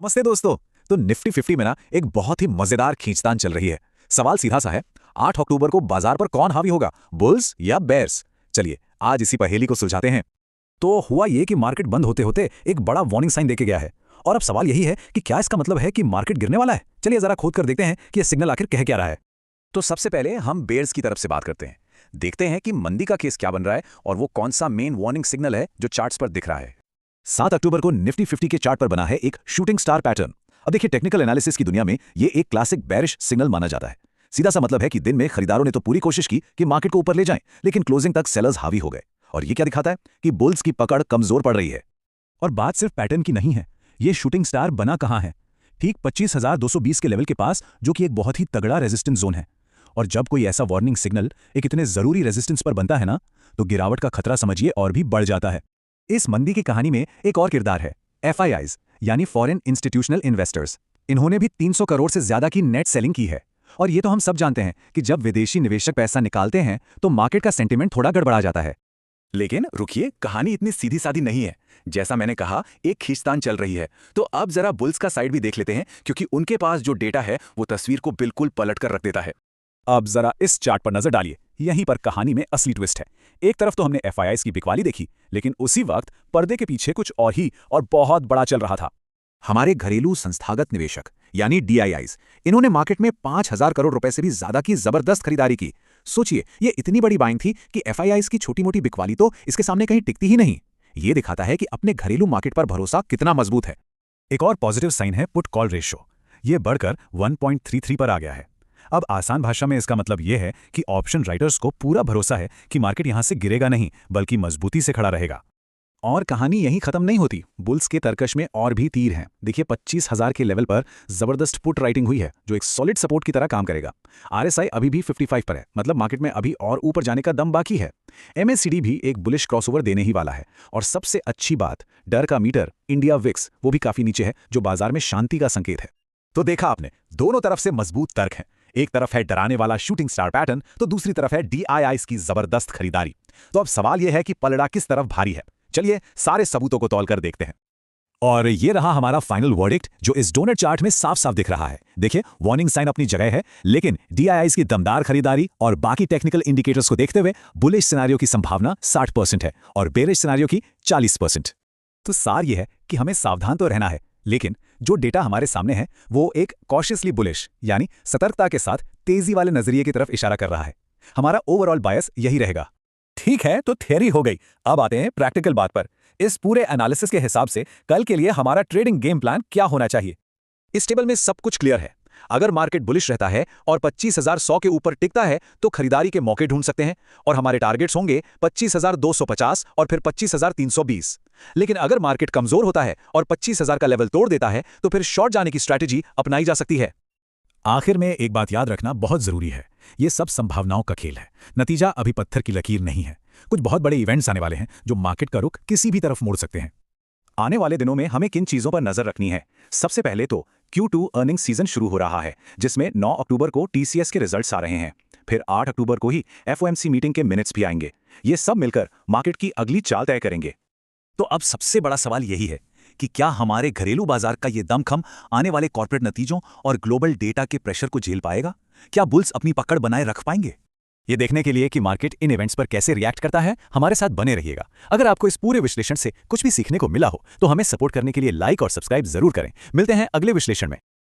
नमस्ते दोस्तों। तो निफ्टी 50 में ना एक बहुत ही मजेदार खींचतान चल रही है। सवाल सीधा सा है, 8 अक्टूबर को बाजार पर कौन हावी होगा, बुल्स या बेयर्स? चलिए आज इसी पहेली को सुलझाते हैं। तो हुआ ये कि मार्केट बंद होते होते एक बड़ा वार्निंग साइन देके गया है। और अब सवाल यही है कि क्या इसका मतलब है कि मार्केट गिरने वाला है। चलिए जरा खोद कर देखते हैं कि यह सिग्नल आखिर कह क्या रहा है। तो सबसे पहले हम बेयर्स की तरफ से बात करते हैं। देखते हैं कि मंदी का केस क्या बन रहा है और वो कौन सा मेन वार्निंग सिग्नल है जो चार्ट्स पर दिख रहा है। 7 अक्टूबर को निफ्टी 50 के चार्ट पर बना है एक शूटिंग स्टार पैटर्न। अब देखिए, टेक्निकल एनालिसिस की दुनिया में ये एक क्लासिक बेरिश सिग्नल माना जाता है। सीधा सा मतलब है कि दिन में खरीदारों ने तो पूरी कोशिश की कि मार्केट को ऊपर ले जाएं, लेकिन क्लोजिंग तक सेलर्स हावी हो गए। और ये क्या दिखाता है कि बुल्स की पकड़ कमजोर पड़ रही है। और बात सिर्फ पैटर्न की नहीं है, ये शूटिंग स्टार बना कहां है? ठीक 25,220 के लेवल के पास, जो कि एक बहुत ही तगड़ा रेजिस्टेंस जोन है। और जब कोई ऐसा वार्निंग सिग्नल एक इतने जरूरी रेजिस्टेंस पर बनता है ना, तो गिरावट का खतरा समझिए और भी बढ़ जाता है। इस मंदी की कहानी में एक और किरदार है, FIIs यानी फॉरेन इंस्टीट्यूशनल इन्वेस्टर्स। इन्होंने भी 300 करोड़ से ज्यादा की नेट सेलिंग की है। और ये तो हम सब जानते हैं कि जब विदेशी निवेशक पैसा निकालते हैं तो मार्केट का सेंटीमेंट थोड़ा गड़बड़ा जाता है। लेकिन रुकिए, कहानी इतनी सीधी सादी नहीं है। जैसा मैंने कहा, एक खींचतान चल रही है। तो अब जरा बुल्स का साइड भी देख लेते हैं, क्योंकि उनके पास जो डेटा है वो तस्वीर को बिल्कुल पलट कर रख देता है। अब जरा इस चार्ट पर नजर डालिए, यहीं पर कहानी में असली ट्विस्ट है। एक तरफ तो हमने FIIs की बिकवाली देखी, लेकिन उसी वक्त पर्दे के पीछे कुछ और ही और बहुत बड़ा चल रहा था। हमारे घरेलू संस्थागत निवेशक यानी DIIs, इन्होंने मार्केट में 5,000 करोड़ रुपए से भी ज्यादा की जबरदस्त खरीदारी की। सोचिए, ये इतनी बड़ी बाइंग थी कि FIIs की छोटी मोटी बिकवाली तो इसके सामने कहीं टिकती ही नहीं। ये दिखाता है कि अपने घरेलू मार्केट पर भरोसा कितना मजबूत है। एक और पॉजिटिव साइन है पुट कॉल रेशियो। ये बढ़कर 1.33 पर आ गया है। अब आसान भाषा में इसका मतलब यह है कि ऑप्शन राइटर्स को पूरा भरोसा है कि मार्केट यहां से गिरेगा नहीं, बल्कि मजबूती से खड़ा रहेगा। और कहानी यहीं खत्म नहीं होती। बुल्स के तरकश में और भी तीर हैं। देखिए, 25,000 के लेवल पर जबरदस्त पुट राइटिंग हुई है, जो एक सॉलिड सपोर्ट की तरह काम करेगा। RSI अभी भी 55 पर है, मतलब मार्केट में अभी और ऊपर जाने का दम बाकी है। MACD भी एक बुलिश क्रॉसओवर देने ही वाला है। और सबसे अच्छी बात, डर का मीटर इंडिया विक्स वो भी काफी नीचे है, जो बाजार में शांति का संकेत है। तो देखा आपने, दोनों तरफ से मजबूत तर्क हैं। एक तरफ है डराने वाला शूटिंग स्टार पैटर्न, तो दूसरी तरफ है DIIs की जबरदस्त खरीदारी। तो अब सवाल यह है कि पलड़ा किस तरफ भारी है। चलिए सारे सबूतों को तौल कर देखते हैं। और ये रहा हमारा फाइनल वर्डिक्ट, जो इस डोनट चार्ट में साफ साफ दिख रहा है। देखिए, वार्निंग साइन अपनी जगह है, लेकिन DIIs की दमदार खरीदारी और बाकी टेक्निकल इंडिकेटर्स को देखते हुए बुलिश सिनेरियो की संभावना 60% है और बेरिश सिनेरियो की 40%। तो सार यह है कि हमें सावधान तो रहना है, लेकिन जो डेटा हमारे सामने है वो एक कॉशियसली बुलिश यानी सतर्कता के साथ तेजी वाले नजरिए की तरफ इशारा कर रहा है। हमारा ओवरऑल बायस यही रहेगा। ठीक है, तो थियरी हो गई। अब आते हैं प्रैक्टिकल बात पर। इस पूरे एनालिसिस के हिसाब से कल के लिए हमारा ट्रेडिंग गेम प्लान क्या होना चाहिए? इस टेबल में सब कुछ क्लियर है। अगर मार्केट बुलिश रहता है और 25,100 के ऊपर टिकता है तो खरीदारी के मौके ढूंढ सकते हैं, और हमारे टारगेट्स होंगे 25,250 और फिर 25,320। लेकिन अगर मार्केट कमजोर होता है और 25,000 का लेवल तोड़ देता है तो फिर शॉर्ट जाने की स्ट्रैटेजी अपनाई जा सकती है। आखिर में एक बात याद रखना बहुत जरूरी है, ये सब संभावनाओं का खेल है। नतीजा अभी पत्थर की लकीर नहीं है। कुछ बहुत बड़े इवेंट्स आने वाले हैं जो मार्केट का रुख किसी भी तरफ मोड़ सकते हैं। आने वाले दिनों में हमें किन चीजों पर नजर रखनी है? सबसे पहले तो Q2 अर्निंग सीजन शुरू हो रहा है, जिसमें 9 अक्टूबर को TCS के रिजल्ट्स आ रहे हैं। फिर 8 अक्टूबर को ही FOMC मीटिंग के मिनट्स भी आएंगे। ये सब मिलकर मार्केट की अगली चाल तय करेंगे। तो अब सबसे बड़ा सवाल यही है कि क्या हमारे घरेलू बाजार का ये दमखम आने वाले कॉर्पोरेट नतीजों और ग्लोबल डेटा के प्रेशर को झेल पाएगा? क्या बुल्स अपनी पकड़ बनाए रख पाएंगे? ये देखने के लिए कि मार्केट इन इवेंट्स पर कैसे रिएक्ट करता है, हमारे साथ बने रहिएगा। अगर आपको इस पूरे विश्लेषण से कुछ भी सीखने को मिला हो तो हमें सपोर्ट करने के लिए लाइक और सब्सक्राइब जरूर करें। मिलते हैं अगले विश्लेषण में।